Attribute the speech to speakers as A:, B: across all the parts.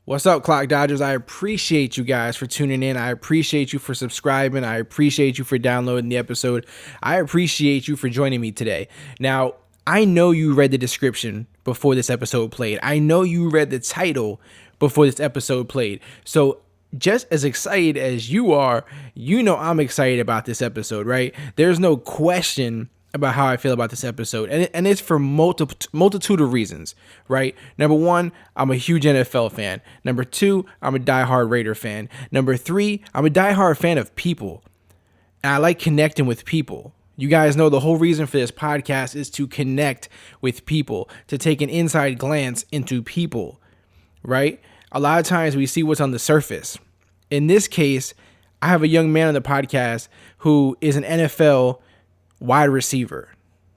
A: What's up, Clock Dodgers? I appreciate you guys for tuning in. I appreciate you for subscribing. I appreciate you for downloading the episode. I appreciate you for joining me today. Now, I know you read the description before this episode played. I know you read the title before this episode played. So, just as excited as you are, you know I'm excited about this episode, right? There's no question about how I feel about this episode, and it's for multitude of reasons, right? Number one, I'm a huge NFL fan. Number two, I'm a diehard Raider fan. Number three, I'm a diehard fan of people, and I like connecting with people. You guys know the whole reason for this podcast is to connect with people, to take an inside glance into people, right? A lot of times we see what's on the surface. In this case, I have a young man on the podcast who is an NFL wide receiver.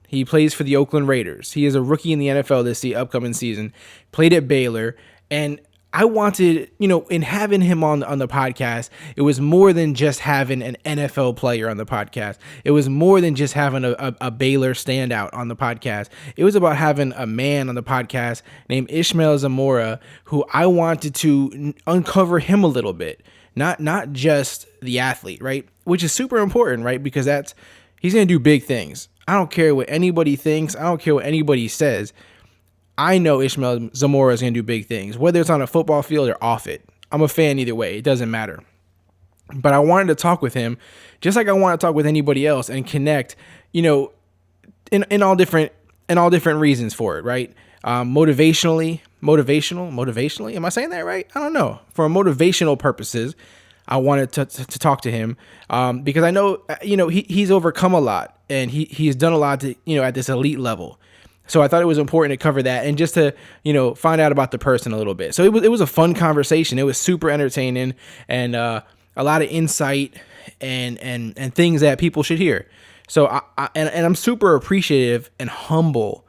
A: He plays for the Oakland Raiders. He is a rookie in the NFL this upcoming season, played at Baylor. And I wanted, in having him on the podcast, it was more than just having an NFL player on the podcast. It was more than just having a Baylor standout on the podcast. It was about having a man on the podcast named Ishmael Zamora, who I wanted to uncover him a little bit. Not just the athlete, right? Which is super important, right? Because he's going to do big things. I don't care what anybody thinks. I don't care what anybody says. I know Ishmael Zamora is going to do big things, whether it's on a football field or off it. I'm a fan either way. It doesn't matter. But I wanted to talk with him just like I want to talk with anybody else and connect, in all different reasons for it, right? Motivationally. Am I saying that right? I don't know. For motivational purposes, I wanted to talk to him because I know, he's overcome a lot and he's done a lot to, at this elite level. So I thought it was important to cover that and just to, find out about the person a little bit. So it was a fun conversation. It was super entertaining and a lot of insight and things that people should hear. So I'm super appreciative and humble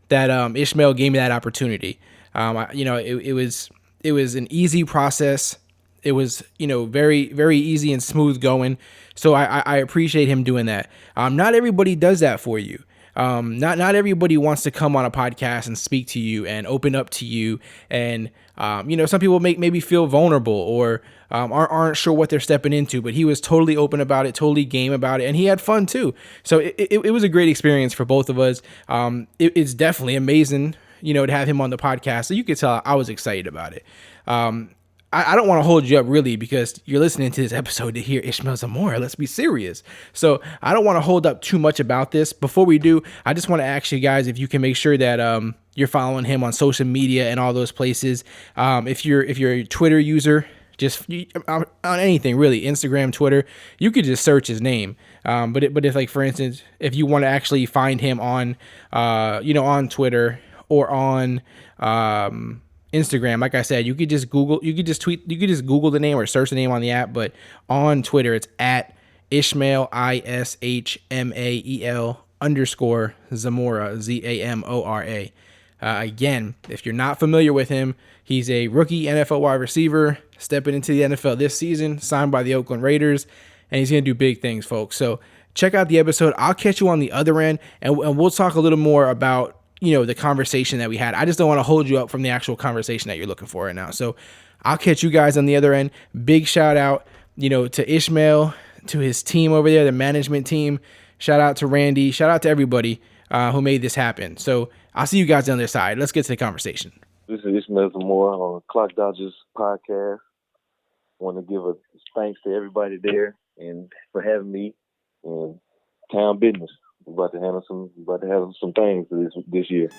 A: that Ishmael gave me that opportunity. It was an easy process. It was, very, very easy and smooth going. So I appreciate him doing that. Not everybody does that for you. Not everybody wants to come on a podcast and speak to you and open up to you. And, some people maybe feel vulnerable or aren't sure what they're stepping into, but he was totally open about it, totally game about it. And he had fun too. So it was a great experience for both of us. It's definitely amazing, to have him on the podcast. So you could tell I was excited about it. I don't want to hold you up really because you're listening to this episode to hear Ishmael Zamora. Let's be serious. So I don't want to hold up too much about this. Before we do, I just want to ask you guys if you can make sure that you're following him on social media and all those places. If you're a Twitter user, just on anything really, Instagram, Twitter, you could just search his name. But if like for instance, if you want to actually find him on on Twitter or on Instagram, like I said, you could just Google the name or search the name on the app. But on Twitter, it's at Ishmael ISHMAEL _Zamora ZAMORA. Again, if you're not familiar with him, he's a rookie NFL wide receiver stepping into the NFL this season, signed by the Oakland Raiders, and he's gonna do big things, folks. So check out the episode. I'll catch you on the other end, and we'll talk a little more about the conversation that we had. I just don't want to hold you up from the actual conversation that you're looking for right now. So I'll catch you guys on the other end. Big shout out, to Ishmael, to his team over there, the management team. Shout out to Randy. Shout out to everybody who made this happen. So I'll see you guys on the other side. Let's get to the conversation.
B: This is Ishmael Zamora on Clock Dodgers podcast. I want to give a thanks to everybody there and for having me in town business. We're about to handle some things this year.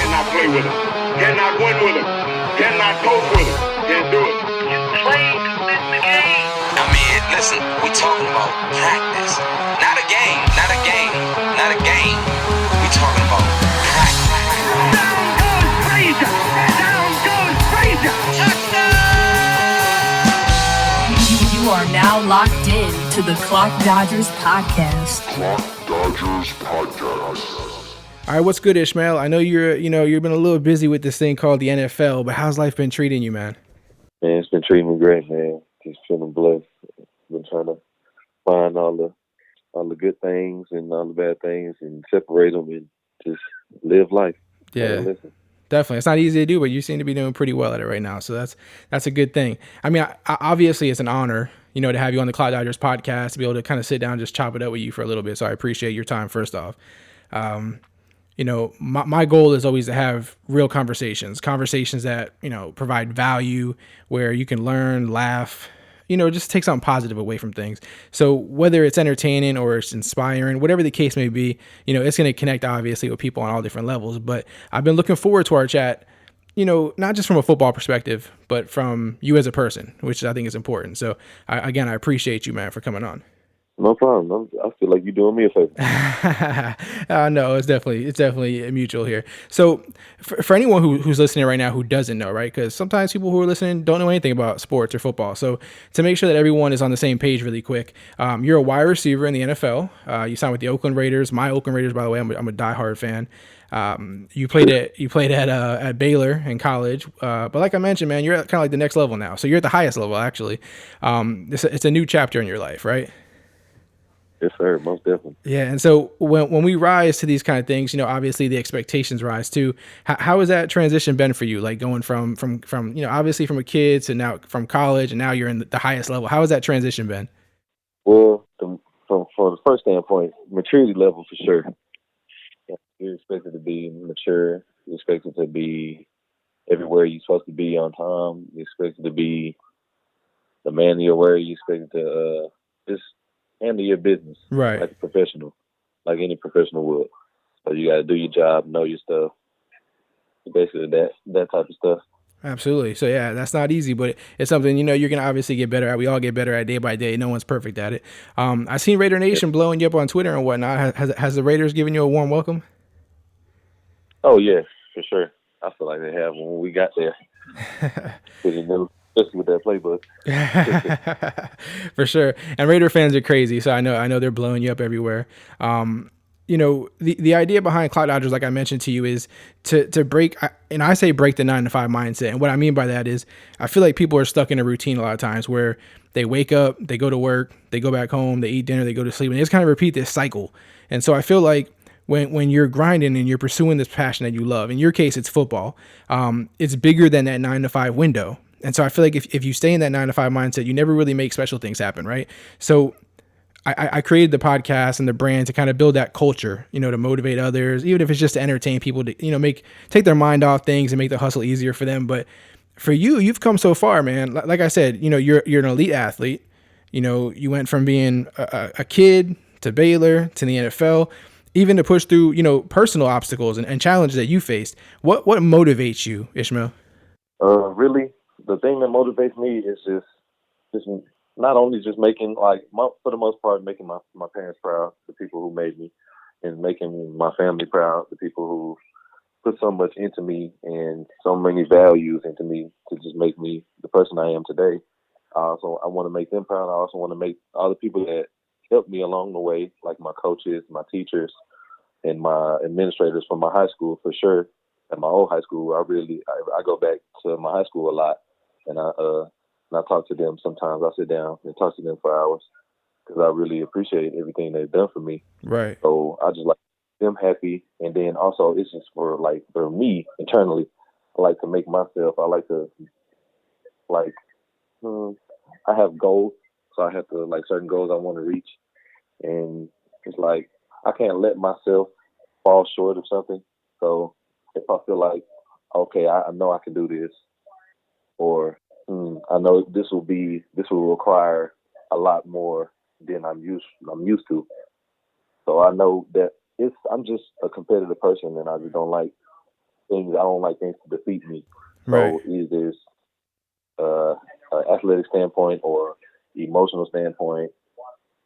C: Cannot play with him. Cannot win with him. Cannot cope with him. Can't do it.
D: You play to win the game. I mean, listen, we talking about practice. Not a game. We talking about practice.
C: Down goes Frazier. Touchdown!
E: You are now locked in to the Clock Dodgers podcast.
F: Clock Dodgers podcast.
A: All right, what's good, Ishmael? I know you've been a little busy with this thing called the NFL, but how's life been treating you, man?
B: Man, it's been treating me great, man. Just feeling blessed. Been trying to find all the good things and all the bad things and separate them and just live life.
A: Yeah. Definitely. It's not easy to do, but you seem to be doing pretty well at it right now. So that's a good thing. I mean, obviously it's an honor, to have you on the Clock Dodgers podcast, to be able to kind of sit down and just chop it up with you for a little bit. So I appreciate your time, first off. My goal is always to have real conversations that, provide value, where you can learn, laugh, just take something positive away from things. So whether it's entertaining or it's inspiring, whatever the case may be, it's going to connect obviously with people on all different levels. But I've been looking forward to our chat, not just from a football perspective, but from you as a person, which I think is important. So I appreciate you, man, for coming on.
B: No problem. I feel like you're doing me a favor.
A: No, it's definitely mutual here. So for anyone who's listening right now who doesn't know, right? Because sometimes people who are listening don't know anything about sports or football. So to make sure that everyone is on the same page really quick, you're a wide receiver in the NFL. You signed with the Oakland Raiders. My Oakland Raiders, by the way, I'm a diehard fan. You played at Baylor in college, but like I mentioned, man, you're at kind of like the next level now. So you're at the highest level, actually. It's a new chapter in your life, right?
B: Yes, sir. Most definitely.
A: Yeah. And so when we rise to these kind of things, obviously the expectations rise too. How has that transition been for you? Like going from, obviously from a kid to now from college, and now you're in the highest level. How has that transition been?
B: Well, from the first standpoint, maturity level for sure. You're expected to be mature. You're expected to be everywhere you're supposed to be on time. You're expected to be the man of your word. You're expected to just handle your business
A: right,
B: like a professional, like any professional would. So you got to do your job, know your stuff, basically that type of stuff.
A: Absolutely. So yeah, that's not easy, but it's something, you're going to obviously get better at. We all get better at day by day. No one's perfect at it. I've seen Raider Nation blowing you up on Twitter and whatnot. Has the Raiders given you a warm welcome?
B: Oh yeah, for sure. I feel like they have when we got there. Pretty new. Especially with that playbook.
A: For sure. And Raider fans are crazy, so I know they're blowing you up everywhere. The idea behind Clock Dodgers, like I mentioned to you, is to break, and I say break the 9-to-5 mindset. And what I mean by that is I feel like people are stuck in a routine a lot of times where they wake up, they go to work, they go back home, they eat dinner, they go to sleep, and they just kind of repeat this cycle. And so I feel like when you're grinding and you're pursuing this passion that you love, in your case, it's football, it's bigger than that 9-to-5 window. And so I feel like if you stay in that 9-to-5 mindset, you never really make special things happen, right? So I created the podcast and the brand to kind of build that culture, to motivate others, even if it's just to entertain people, to, take their mind off things and make the hustle easier for them. But for you, you've come so far, man. Like I said, you're an elite athlete. You went from being a kid to Baylor to the NFL, even to push through, personal obstacles and challenges that you faced. What motivates you, Ishmael?
B: Really, the thing that motivates me is just not only just making, for the most part, making my parents proud, the people who made me, and making my family proud, the people who put so much into me and so many values into me to just make me the person I am today. So I want to make them proud. I also want to make all the people that helped me along the way, like my coaches, my teachers, and my administrators from my high school, for sure. At my old high school, I go back to my high school a lot. And I talk to them sometimes. I sit down and talk to them for hours because I really appreciate everything they've done for me.
A: Right.
B: So I just like them happy. And then also it's just for me internally, I like to make myself, I have goals. So I have to certain goals I want to reach. And it's I can't let myself fall short of something. So if I feel like, okay, I know I can do this, or I know this will require a lot more than I'm used to. So I know that I'm just a competitive person, and I just don't like things. I don't like things to defeat me.
A: Right.
B: So either it's an athletic standpoint or emotional standpoint,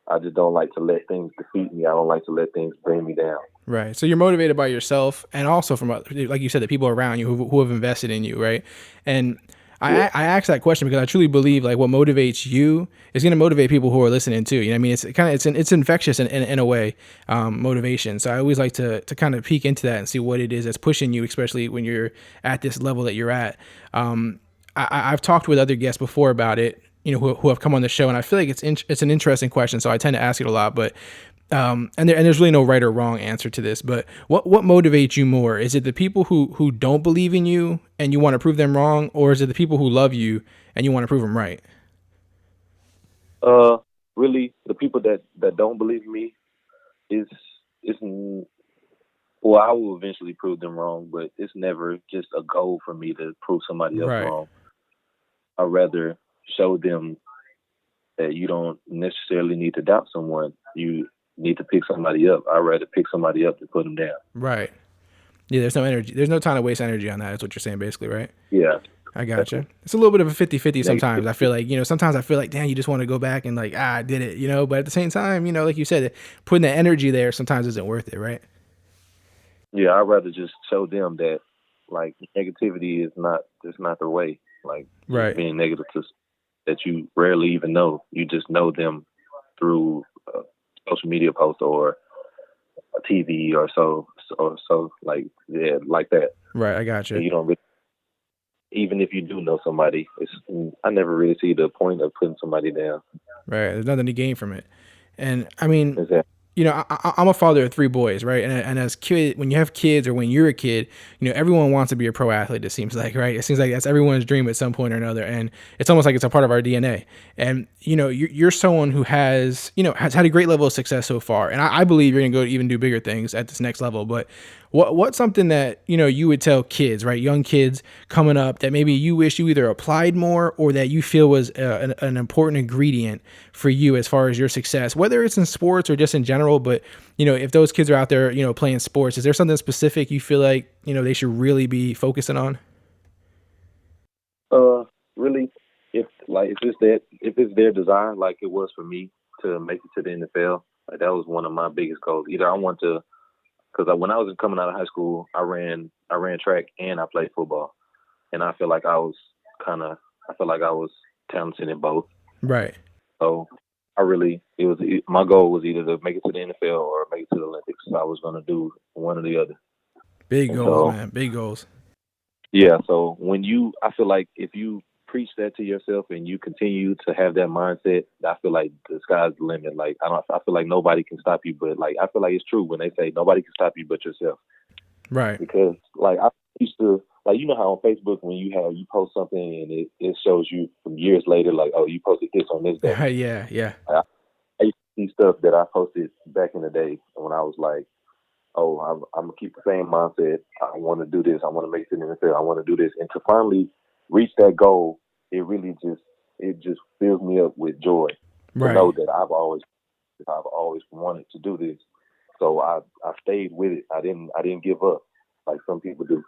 B: I just don't like to let things defeat me. I don't like to let things bring me down.
A: Right. So you're motivated by yourself, and also from, like you said, the people around you who have invested in you, right? And I asked that question because I truly believe what motivates you is going to motivate people who are listening too. It's infectious in a way, motivation. So I always like to kind of peek into that and see what it is that's pushing you, especially when you're at this level that you're at. I've talked with other guests before about it, who have come on the show, and I feel like it's an interesting question. So I tend to ask it a lot, but And there's really no right or wrong answer to this, but what motivates you more? Is it the people who don't believe in you and you want to prove them wrong, or is it the people who love you and you want to prove them right?
B: Really, the people that don't believe in me is well, I will eventually prove them wrong, but it's never just a goal for me to prove somebody else
A: Right.
B: wrong. I'd rather show them that you don't necessarily need to doubt someone. You need to pick somebody up. I'd rather pick somebody up than put them down.
A: Right. Yeah, there's no energy. There's no time to waste energy on that. That's what you're saying, basically, right?
B: Yeah.
A: I gotcha. It's a little bit of a 50-50 sometimes.
B: Negative.
A: I feel like, sometimes I feel like, damn, you just want to go back and like, I did it, but at the same time, like you said, putting the energy there sometimes isn't worth it, right?
B: Yeah, I'd rather just show them that, like, negativity is not the way. Like,
A: Right.
B: being negative to that you rarely even know. You just know them through social media posts or TV or so, like, yeah, like that.
A: Right, I gotcha.
B: And you don't really, even if you do know somebody, I never really see the point of putting somebody down.
A: Right, there's nothing to gain from it. And I mean,
B: Exactly.
A: I'm a father of 3 boys, right? And as kid, when you have kids or when you're a kid, everyone wants to be a pro athlete. It seems like, right? It seems like that's everyone's dream at some point or another, and it's almost like it's a part of our DNA. And you're someone who has had a great level of success so far, and I believe you're gonna go even do bigger things at this next level. But what's something that you would tell kids, right, young kids coming up, that maybe you wish you either applied more or that you feel was an important ingredient for you as far as your success, whether it's in sports or just in general? But if those kids are out there playing sports, is there something specific you feel like they should really be focusing on?
B: Really, if it's their desire, like it was for me to make it to the NFL, like that was one of my biggest goals. Either I want to, because when I was coming out of high school, I ran track and I played football, and I feel like I was talented in both.
A: Right.
B: So my goal was either to make it to the NFL or make it to the Olympics. So I was going to do one or the other.
A: Big goals, man. Big goals.
B: Yeah. So I feel like if you preach that to yourself and you continue to have that mindset, I feel like the sky's the limit. Like I feel like nobody can stop you, but like I feel like it's true when they say nobody can stop you but yourself.
A: Right.
B: Because like I used to, like, how on Facebook when you post something and it shows you from years later, like, oh, you posted this on this day.
A: Yeah.
B: I used to see stuff that I posted back in the day when I was like, oh, I'm gonna keep the same mindset. I want to do this. I want to make it to the NFL. I want to do this, and to finally reach that goal, it just fills me up with joy to know that I've always wanted to do this. So I stayed with it. I didn't give up like some people do.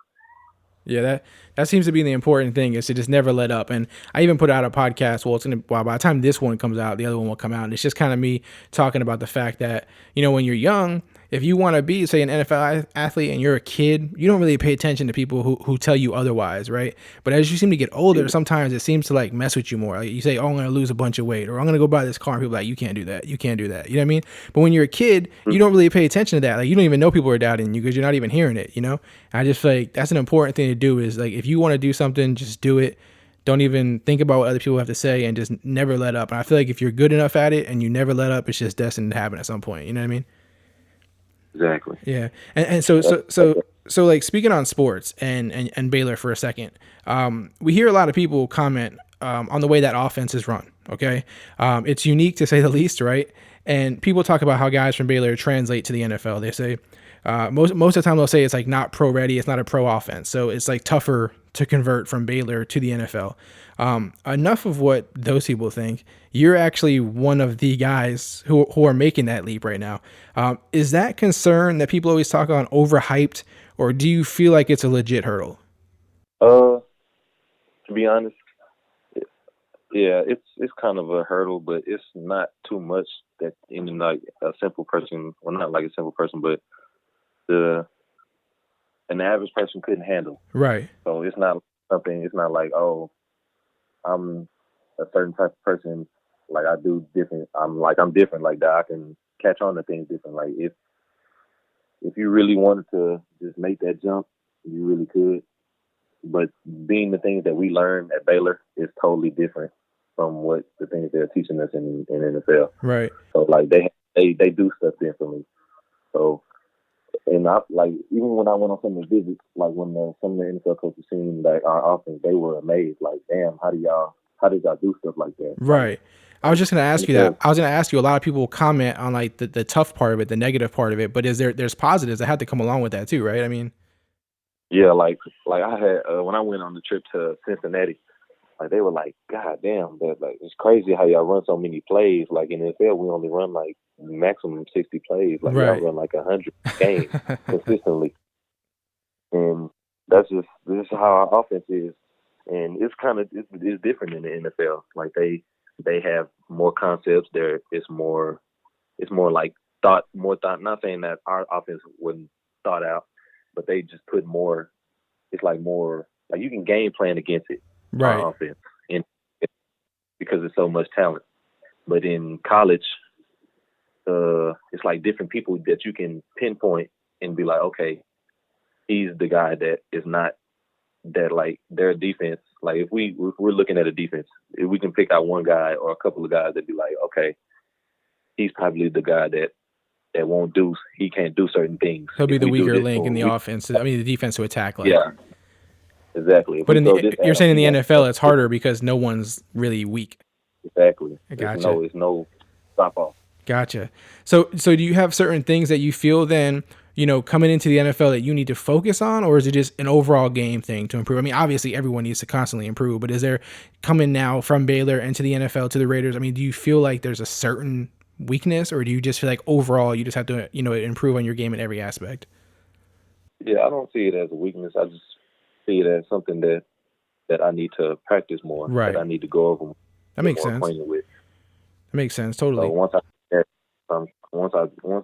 A: Yeah, that seems to be the important thing, is to just never let up. And I even put out a podcast. By the time this one comes out, the other one will come out. And it's just kind of me talking about the fact that, when you're young, if you want to be, say, an NFL athlete and you're a kid, you don't really pay attention to people who tell you otherwise, right? But as you seem to get older, sometimes it seems to like mess with you more. Like you say, oh, I'm going to lose a bunch of weight, or I'm going to go buy this car, and people are like, you can't do that. You can't do that. You know what I mean? But when you're a kid, you don't really pay attention to that. Like you don't even know people are doubting you because you're not even hearing it, And I just feel like that's an important thing to do, is like, if you want to do something, just do it. Don't even think about what other people have to say, and just never let up. And I feel like if you're good enough at it and you never let up, it's just destined to happen at some point. You know what I mean?
B: Exactly.
A: Yeah. And so like, speaking on sports and Baylor for a second, we hear a lot of people comment on the way that offense is run. Okay. It's unique to say the least, right? And people talk about how guys from Baylor translate to the NFL. They say most of the time they'll say it's like not pro ready. It's not a pro offense. So it's like tougher to convert from Baylor to the NFL. Enough of what those people think. You're actually one of the guys who are making that leap right now. Is that concern that people always talk on overhyped, or do you feel like it's a legit hurdle?
B: To be honest, yeah, it's kind of a hurdle, but it's not too much that even like a simple person, well, not like a simple person, but an average person couldn't handle.
A: Right.
B: So it's not like, oh, I'm a certain type of person, like I do different. I'm different like that. I can catch on to things different. Like if you really wanted to just make that jump, you really could. But being the things that we learned at Baylor is totally different from what the things they're teaching us in NFL.
A: Right.
B: So like they they do stuff differently. So, and I like even when I went on some of the visits, like when some of the NFL coaches seen like our offense, they were amazed. Like, damn, how did y'all do stuff like that?
A: Right. I was just going to ask you that.
B: NFL,
A: I was going to ask you, a lot of people comment on like the tough part of it, the negative part of it, but there's positives that have to come along with that too, right? I mean,
B: yeah, like I had when I went on the trip to Cincinnati, like they were like, God damn, that like it's crazy how y'all run so many plays. Like in the NFL, we only run like maximum 60 plays. Like
A: right.
B: y'all run like 100 games consistently, and this is how our offense is. And it's kind of it's different in the NFL. Like they have more concepts. It's more like thought. Not saying that our offense wasn't thought out, but they just put more. It's like more like you can game plan against it.
A: Right.
B: Our offense, and because it's so much talent. But in college, it's like different people that you can pinpoint and be like, okay, he's the guy that is not that like their defense. Like if we're looking at a defense, if we can pick out one guy or a couple of guys that be like, okay, he's probably the guy that won't do. He can't do certain things.
A: He'll be
B: If
A: the
B: we do
A: weaker
B: this,
A: link
B: or
A: in the offense. I mean, the defense to attack. Like,
B: yeah, exactly. If
A: but
B: we throw this
A: you're
B: at
A: saying in
B: him,
A: the NFL, it's harder because no one's really weak.
B: exactly.
A: Gotcha.
B: It's no stop off.
A: Gotcha. So do you have certain things that you feel then, coming into the NFL that you need to focus on, or is it just an overall game thing to improve? I mean, obviously everyone needs to constantly improve, but is there coming now from Baylor into the NFL to the Raiders? I mean, do you feel like there's a certain weakness, or do you just feel like overall you just have to, improve on your game in every aspect?
B: Yeah, I don't see it as a weakness. I just see it as something that I need to practice more.
A: Right.
B: That I need to go over.
A: That makes
B: more
A: sense.
B: acquainted with.
A: That makes sense. Totally.
B: So once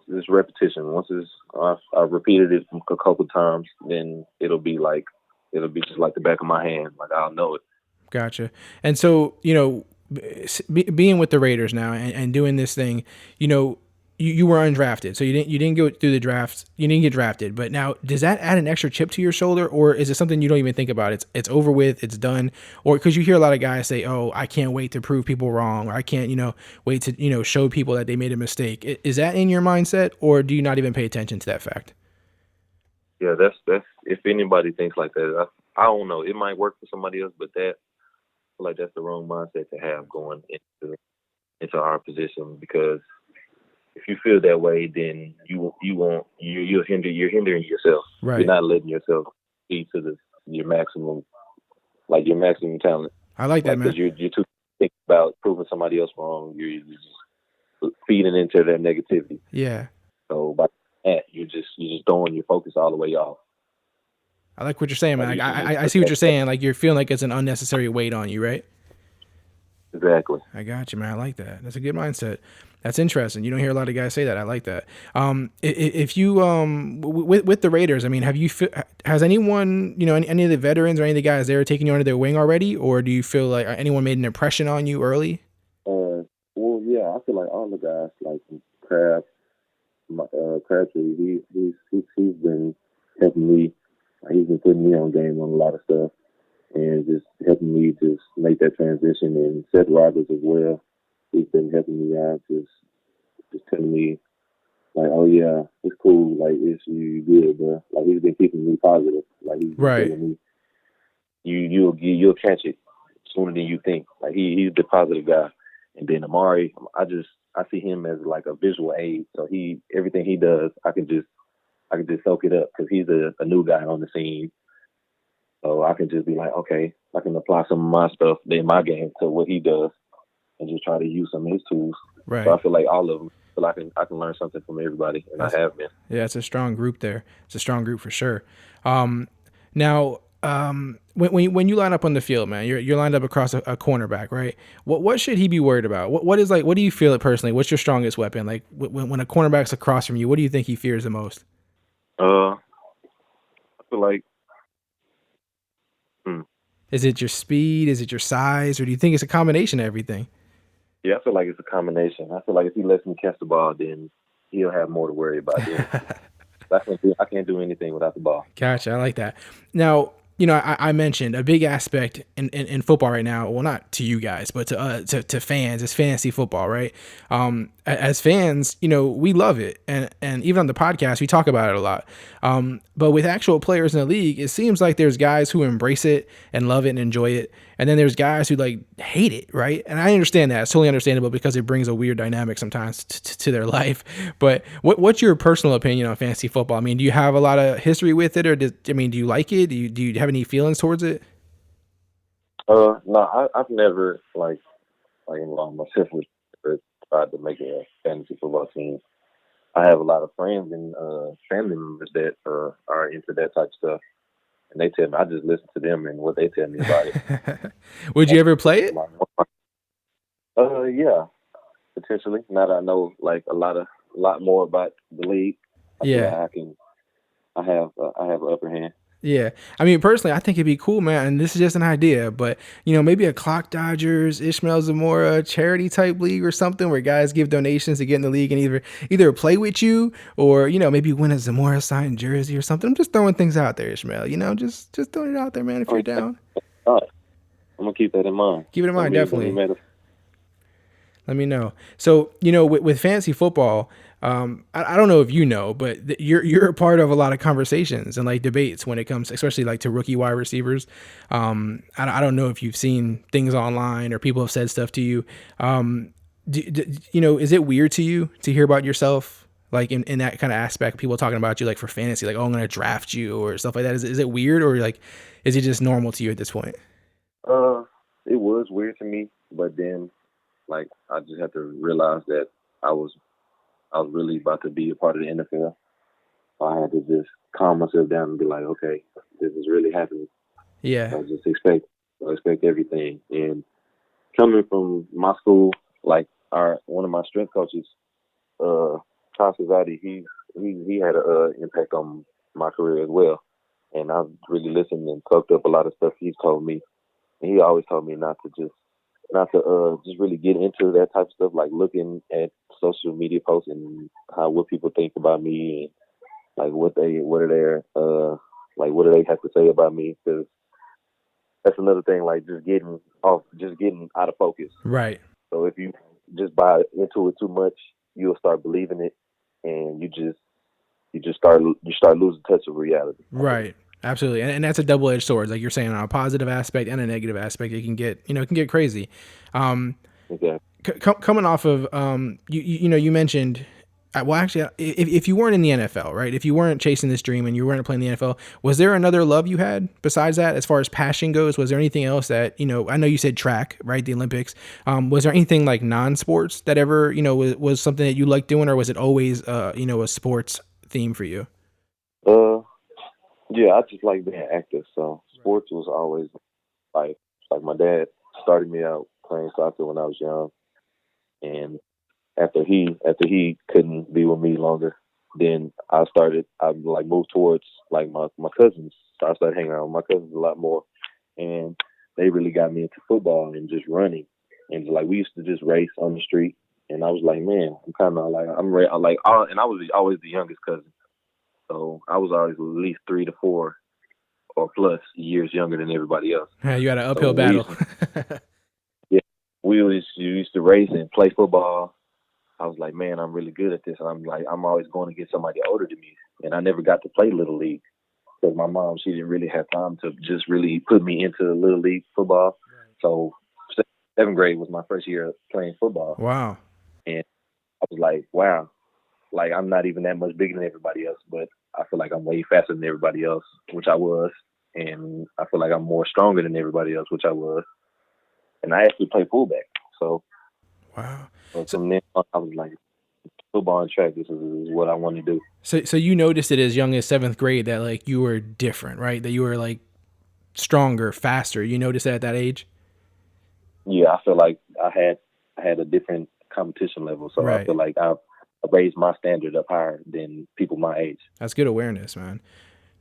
B: it's repetition, I've repeated it a couple times, then it'll be just like the back of my hand. Like I'll know it.
A: Gotcha. And so, being with the Raiders now and doing this thing, you were undrafted, so you didn't go through the draft. You didn't get drafted, but now does that add an extra chip to your shoulder, or is it something you don't even think about? It's over with, it's done, or because you hear a lot of guys say, "Oh, I can't wait to prove people wrong," or "I can't, wait to show people that they made a mistake." Is that in your mindset, or do you not even pay attention to that fact?
B: Yeah, that's if anybody thinks like that, I don't know. It might work for somebody else, but I feel like that's the wrong mindset to have going into our position, because if you feel that way, then you're hindering yourself.
A: Right.
B: You're not letting yourself be to your maximum talent.
A: I like that, man.
B: Because you're too thinking about proving somebody else wrong. You're just feeding into their negativity.
A: Yeah.
B: So by that, you're just throwing your focus all the way off.
A: I like what you're saying, man. Like, I see what you're saying. Like you're feeling like it's an unnecessary weight on you, right?
B: Exactly.
A: I got you, man. I like that. That's a good mindset. That's interesting. You don't hear a lot of guys say that. I like that. If you with the Raiders, I mean, has anyone, any of the veterans or any of the guys there taken you under their wing already, or do you feel like anyone made an impression on you early?
B: Well, yeah, I feel like all the guys, like Crabtree, he's been helping me. He's been putting me on game on a lot of stuff, and just helping me just make that transition. And Seth Roberts as well. He's been helping me out, just telling me, like, oh yeah, it's cool, like it's you good, bro. Like he's been keeping me positive. Like he's been telling me, you'll catch it sooner than you think. Like he's the positive guy. And then Amari, I see him as like a visual aid. So everything he does, I can just soak it up, because he's a new guy on the scene. So I can just be like, okay, I can apply some of my stuff in my game to what he does, and just try to use some of his tools.
A: Right.
B: So I feel like all of them. I can learn something from everybody, and I have been.
A: Yeah, it's a strong group there. It's a strong group for sure. Now, when you line up on the field, man, you're lined up across a cornerback, right? What should he be worried about? What do you feel it personally? What's your strongest weapon? Like when a cornerback's across from you, what do you think he fears the most?
B: I feel like.
A: Is it your speed? Is it your size? Or do you think it's a combination of everything?
B: Yeah, I feel like it's a combination. I feel like if he lets me catch the ball, then he'll have more to worry about. I can't do anything without the ball.
A: Gotcha. I like that. Now, I mentioned a big aspect in football right now. Well, not to you guys, but to fans, is fantasy football, right? as fans, we love it. And even on the podcast, we talk about it a lot. But with actual players in the league, it seems like there's guys who embrace it and love it and enjoy it. And then there's guys who like hate it. Right. And I understand that. It's totally understandable because it brings a weird dynamic sometimes to their life. But what's your personal opinion on fantasy football? I mean, do you have a lot of history with it, or do you like it? Do you have any feelings towards it?
B: No, I've never my sister tried to make a fantasy football team. I have a lot of friends and family members that are into that type of stuff, and they tell me I just listen to them and what they tell me about it.
A: Would you ever play it?
B: Yeah, potentially. Now that I know like a lot more about the league, I feel like I have an upper hand.
A: Yeah. I mean, personally, I think it'd be cool, man. And this is just an idea, but maybe a Clock Dodgers, Ishmael Zamora charity type league or something where guys give donations to get in the league and either play with you or, maybe win a Zamora signed jersey or something. I'm just throwing things out there, Ishmael, just throwing it out there, man, if you're down.
B: All right. I'm going to keep that in mind.
A: Keep it in mind, definitely. Let me know. So, with fantasy football, I don't know if you know, but you're a part of a lot of conversations and like debates when it comes, especially like to rookie wide receivers. I don't know if you've seen things online or people have said stuff to you. Is it weird to you to hear about yourself like in that kind of aspect? People talking about you like for fantasy, like, oh, I'm going to draft you or stuff like that. Is it weird or like is it just normal to you at this point?
B: It was weird to me, but then like I just had to realize that I was really about to be a part of the NFL. So I had to just calm myself down and be like, okay, this is really happening.
A: Yeah.
B: I just expect everything. And coming from my school, like one of my strength coaches, Tasazadi, he had an impact on my career as well. And I've really listened and soaked up a lot of stuff he's told me. And he always told me not to just really get into that type of stuff, like looking at social media posts and what people think about me and like what do they have to say about me, because that's another thing, like just getting out of focus.
A: Right.
B: So if you just buy into it too much, you'll start believing it, and you start losing touch of reality.
A: Right. Absolutely. And that's a double-edged sword. Like you're saying, on a positive aspect and a negative aspect, it can get crazy.
B: Okay.
A: Coming off of, you mentioned, well, actually, if you weren't in the NFL, right? If you weren't chasing this dream and you weren't playing the NFL, was there another love you had besides that, as far as passion goes? Was there anything else that, I know you said track, right? The Olympics. Was there anything like non-sports that ever, was something that you liked doing, or was it always, a sports theme for you?
B: Yeah, I just like being active. So sports was always like my dad started me out playing soccer when I was young, and after he couldn't be with me longer, then I moved towards like my cousins. So I started hanging out with my cousins a lot more, and they really got me into football and just running. And like we used to just race on the street, and I was like, man, I'm kind of like and I was always the youngest cousin. So I was always at least 3 to 4 or plus years younger than everybody else.
A: Yeah, you had an uphill battle.
B: We used to race and play football. I was like, man, I'm really good at this. And I'm always going to get somebody older than me. And I never got to play Little League because my mom, she didn't really have time to just really put me into Little League football. Right. So 7th grade was my first year playing football.
A: Wow.
B: And I was like, wow. Like, I'm not even that much bigger than everybody else, but I feel like I'm way faster than everybody else, which I was. And I feel like I'm more stronger than everybody else, which I was. And I actually play fullback. So,
A: wow.
B: So from then on, I was like, football and track, this is what I want to do.
A: So you noticed it as young as 7th grade that, like, you were different, right? That you were, like, stronger, faster. You noticed that at that age?
B: Yeah, I feel like I had a different competition level. So right. I feel like I raised my standard up higher than people my age.
A: That's good awareness, man.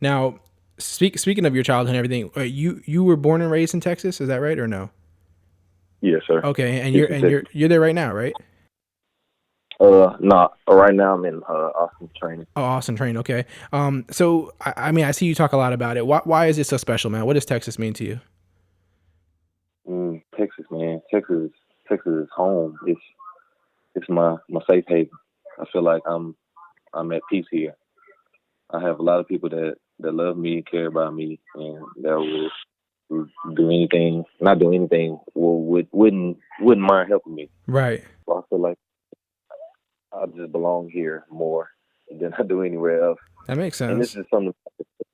A: Now, speaking of your childhood and everything, you were born and raised in Texas, is that right or no?
B: Yes, sir.
A: Okay, and you're there right now, right?
B: No. Right now I'm in Austin training.
A: Oh, Austin training. Okay. So I mean, I see you talk a lot about it. Why is it so special, man? What does Texas mean to you?
B: Texas, man. Texas is home. it's my safe haven. I feel like I'm at peace here. I have a lot of people that love me, care about me, and that will do anything, not do anything, wouldn't mind helping me.
A: Right.
B: So I feel like I just belong here more than I do anywhere else.
A: That makes sense.
B: And this is something.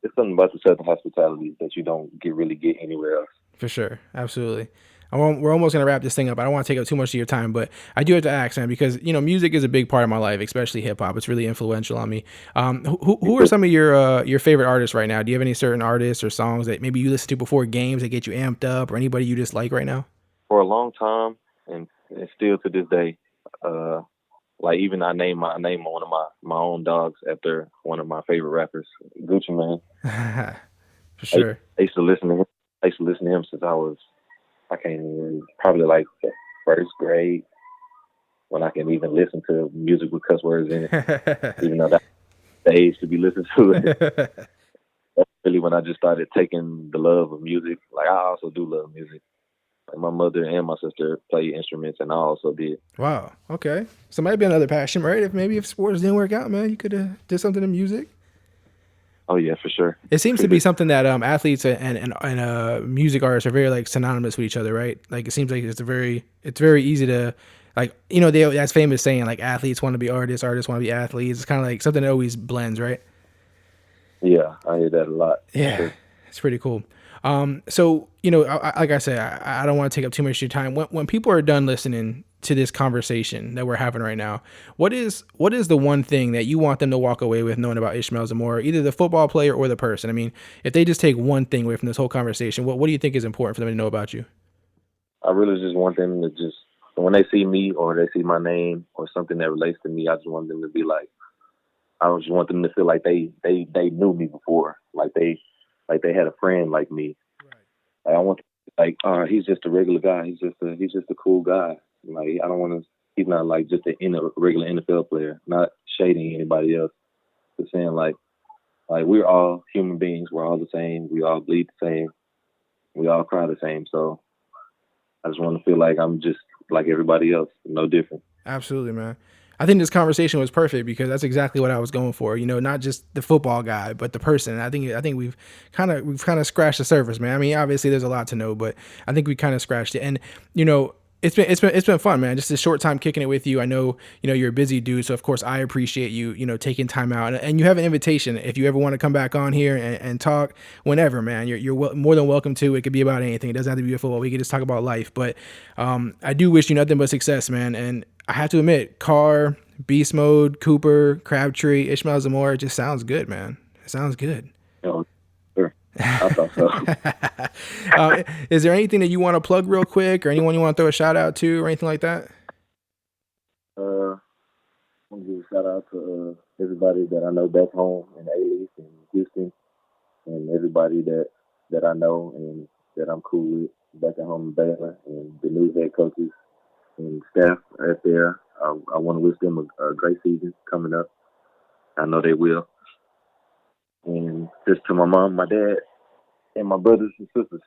B: It's something about the Southern hospitality that you don't really get anywhere else.
A: For sure. Absolutely. We're almost going to wrap this thing up. I don't want to take up too much of your time, but I do have to ask, man, because, music is a big part of my life, especially hip hop. It's really influential on me. Who are some of your favorite artists right now? Do you have any certain artists or songs that maybe you listen to before games that get you amped up, or anybody you just like right now?
B: For a long time, and still to this day, like even I name one of my own dogs after one of my favorite rappers, Gucci Mane.
A: For sure.
B: I used to listen to him. I used to listen to him since I can't even, probably like first grade, when I can even listen to music with cuss words in it, even though that's the age to be listened to it. That's really when I just started taking the love of music. Like, I also do love music. Like, my mother and my sister play instruments, and I also did.
A: Wow. Okay. So it might be another passion, right? If sports didn't work out, man, you could have did something in music.
B: Oh yeah, for sure.
A: It seems to be something that athletes and music artists are very like synonymous with each other, right? Like, it seems like it's very easy to, like, that's famous saying, like, athletes want to be artists want to be athletes. It's kind of like something that always blends, right?
B: Yeah, I hear that a lot.
A: Yeah, sure. It's pretty cool. So, like I said, I don't want to take up too much of your time. When people are done listening to this conversation that we're having right now, what is the one thing that you want them to walk away with knowing about Ishmael Zamora, either the football player or the person? I mean, if they just take one thing away from this whole conversation, what do you think is important for them to know about you?
B: I really just want them to just, when they see me or they see my name or something that relates to me, I just want them to be like, I just want them to feel like they knew me before, like they had a friend like me. Right. Like, I want, like, he's just a regular guy. He's just a cool guy. Like, I don't want to. He's not like just a regular NFL player. Not shading anybody else. Just saying like we're all human beings. We're all the same. We all bleed the same. We all cry the same. So I just want to feel like I'm just like everybody else, no different.
A: Absolutely, man. I think this conversation was perfect because that's exactly what I was going for. Not just the football guy, but the person. I think we've kind of scratched the surface, man. I mean, obviously there's a lot to know, but I think we kind of scratched it. And it's been fun, man. Just a short time kicking it with you. I know you're a busy dude, so of course I appreciate you taking time out. And you have an invitation if you ever want to come back on here and talk whenever, man. You're more than welcome to. It could be about anything. It doesn't have to be a football. We could just talk about life. But I do wish you nothing but success, man. And I have to admit, Carr, Beast Mode, Cooper, Crabtree, Ishmael Zamora, it just sounds good, man. It sounds good.
B: Oh, sure. I thought so.
A: Is there anything that you want to plug real quick, or anyone you want to throw a shout out to, or anything like that?
B: I want to give a shout out to everybody that I know back home in A-Leaf and Houston, and everybody that I know and that I'm cool with back at home in Baylor, and the new head coaches and staff right there. I want to wish them a great season coming up. I know they will. And just to my mom, my dad, and my brothers and sisters.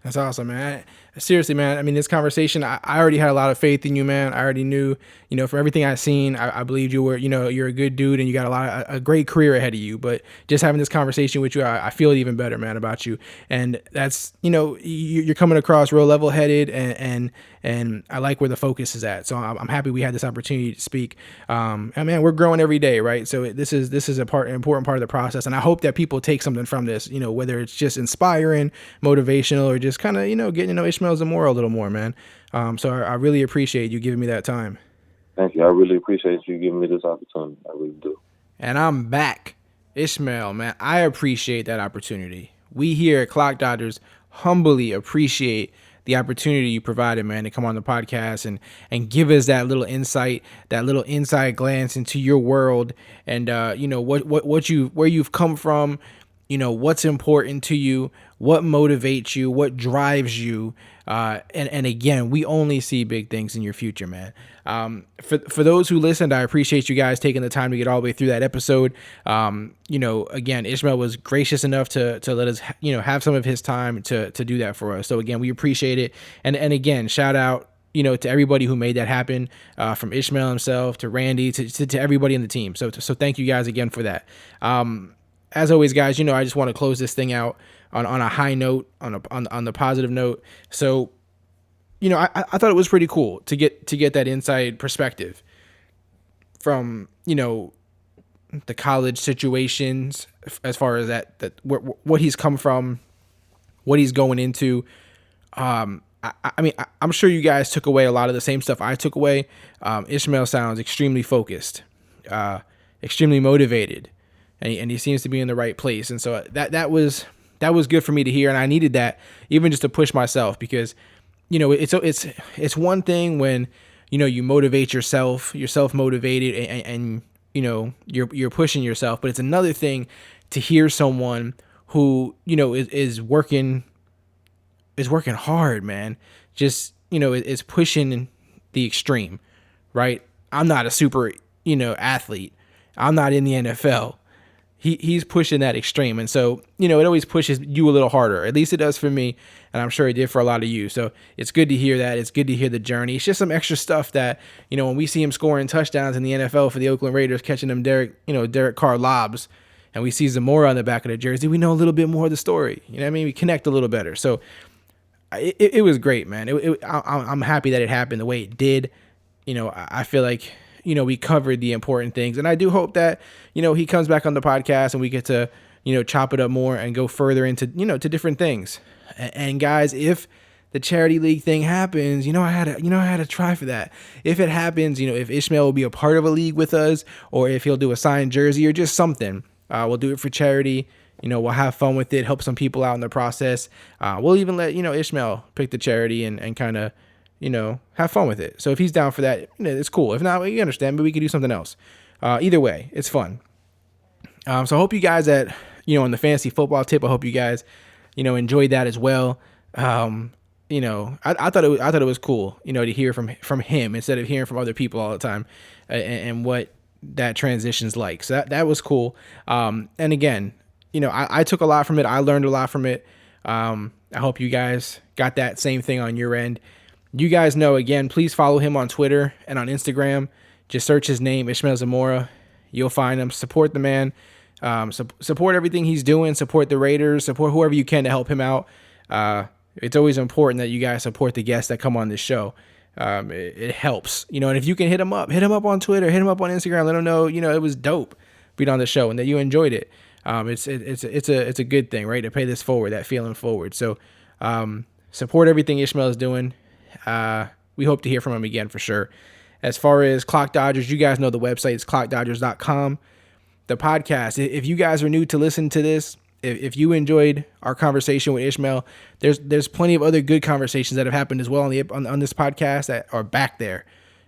A: That's awesome, man. Seriously, man. I mean, this conversation, I already had a lot of faith in you, man. I already knew, from everything I've seen, I believed you were, you're a good dude and you got a great career ahead of you. But just having this conversation with you, I feel even better, man, about you. And that's, you're coming across real level headed and I like where the focus is at. So I'm happy we had this opportunity to speak. And man, we're growing every day, right? So this is an important part of the process. And I hope that people take something from this, whether it's just inspiring, motivational, or just kind of, getting to know Ishmael Zamora a little more, man. So I really appreciate you giving me that time.
B: Thank you. I really appreciate you giving me this opportunity. I really do.
A: And I'm back. Ishmael, man, I appreciate that opportunity. We here at Clock Dodgers humbly appreciate the opportunity you provided, man, to come on the podcast and give us that little insight, that little inside glance into your world and, where you've come from, what's important to you, what motivates you, what drives you. And again, we only see big things in your future, man. For those who listened, I appreciate you guys taking the time to get all the way through that episode. Again, Ishmael was gracious enough to let us, have some of his time to do that for us. So again, we appreciate it. And again, shout out, to everybody who made that happen, from Ishmael himself to Randy to everybody in the team. So thank you guys again for that. As always, guys, I just want to close this thing out on a high note, on the positive note. So, I thought it was pretty cool to get that inside perspective from, the college situations, as far as that what he's come from, what he's going into. I'm sure you guys took away a lot of the same stuff I took away. Ishmael sounds extremely focused, extremely motivated, and he seems to be in the right place. And so that was good for me to hear, and I needed that even just to push myself, because it's one thing when you motivate yourself, you're self-motivated, and you're pushing yourself, but it's another thing to hear someone who is working hard, man. Just is pushing the extreme, right? I'm not a super athlete. I'm not in the NFL. He's pushing that extreme, and so it always pushes you a little harder. At least it does for me, and I'm sure it did for a lot of you. So it's good to hear that. It's good to hear the journey. It's just some extra stuff that when we see him scoring touchdowns in the NFL for the Oakland Raiders, catching them Derek Carr lobs, and we see Zamora on the back of the jersey, we know a little bit more of the story. We connect a little better. So it was great, man. I'm happy that it happened the way it did. I feel like we covered the important things, and I do hope that he comes back on the podcast and we get to chop it up more and go further into to different things. And guys, if the charity league thing happens, I had to try for that. If it happens, if Ishmael will be a part of a league with us, or if he'll do a signed jersey or just something, we'll do it for charity. We'll have fun with it, help some people out in the process. We'll even let Ishmael pick the charity and kind of have fun with it. So if he's down for that, it's cool. If not, you understand, but we could do something else. Either way, it's fun. So I hope you guys on the fantasy football tip, I hope you guys, enjoyed that as well. I thought it was cool, to hear from him instead of hearing from other people all the time, and what that transition's like. So that was cool. And again, I took a lot from it. I learned a lot from it. I hope you guys got that same thing on your end. You guys know, again, please follow him on Twitter and on Instagram. Just search his name, Ishmael Zamora. You'll find him. Support the man. Support everything he's doing. Support the Raiders. Support whoever you can to help him out. It's always important that you guys support the guests that come on this show. It helps, and if you can hit him up on Twitter, hit him up on Instagram, let him know, it was dope being on the show and that you enjoyed it. It's a good thing, right? To pay this forward, that feeling forward. So, support everything Ishmael is doing. We hope to hear from him again for sure. As far as Clock Dodgers, you guys know the website is clockdodgers.com. The podcast, if you guys are new to listen to this, if you enjoyed our conversation with Ishmael, there's plenty of other good conversations that have happened as well on this podcast that are back there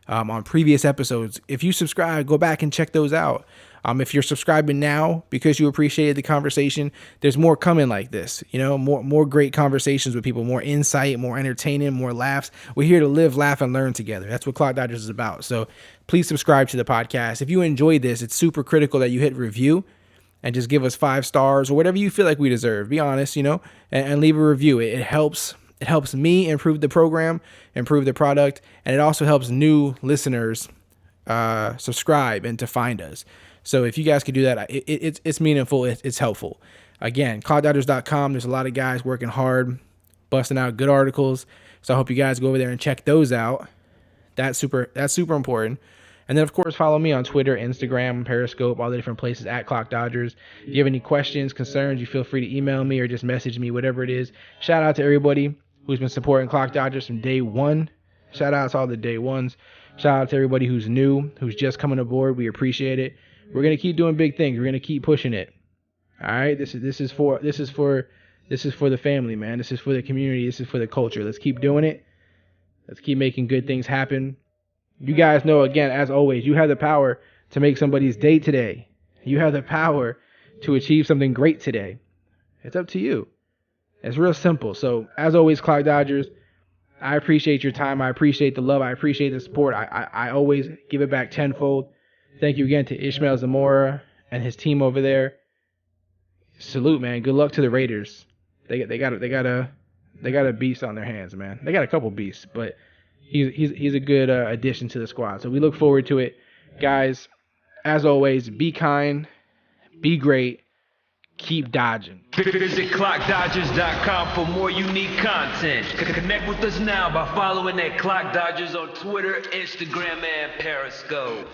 A: on previous episodes. If you subscribe, go back and check those out. If you're subscribing now because you appreciated the conversation, there's more coming like this, more great conversations with people, more insight, more entertaining, more laughs. We're here to live, laugh, and learn together. That's what Clock Dodgers is about. So please subscribe to the podcast. If you enjoyed this, it's super critical that you hit review and just give us 5 stars or whatever you feel like we deserve. Be honest, and leave a review. It helps. It helps me improve the program, improve the product, and it also helps new listeners subscribe and to find us. So if you guys could do that, it's meaningful. It's helpful. Again, clockdodgers.com. There's a lot of guys working hard, busting out good articles. So I hope you guys go over there and check those out. That's super important. And then, of course, follow me on Twitter, Instagram, Periscope, all the different places at Clock Dodgers. If you have any questions, concerns, you feel free to email me or just message me, whatever it is. Shout out to everybody who's been supporting Clock Dodgers from day one. Shout out to all the day ones. Shout out to everybody who's new, who's just coming aboard. We appreciate it. We're gonna keep doing big things. We're gonna keep pushing it. All right. This is for the family, man. This is for the community. This is for the culture. Let's keep doing it. Let's keep making good things happen. You guys know, again, as always, you have the power to make somebody's day today. You have the power to achieve something great today. It's up to you. It's real simple. So, as always, Clock Dodgers, I appreciate your time. I appreciate the love. I appreciate the support. I always give it back tenfold. Thank you again to Ishmael Zamora and his team over there. Salute, man. Good luck to the Raiders. They got a beast on their hands, man. They got a couple beasts, but he's a good addition to the squad. So we look forward to it, guys. As always, be kind, be great, keep dodging.
G: Visit ClockDodgers.com for more unique content. Connect with us now by following at Clock Dodgers on Twitter, Instagram, and Periscope.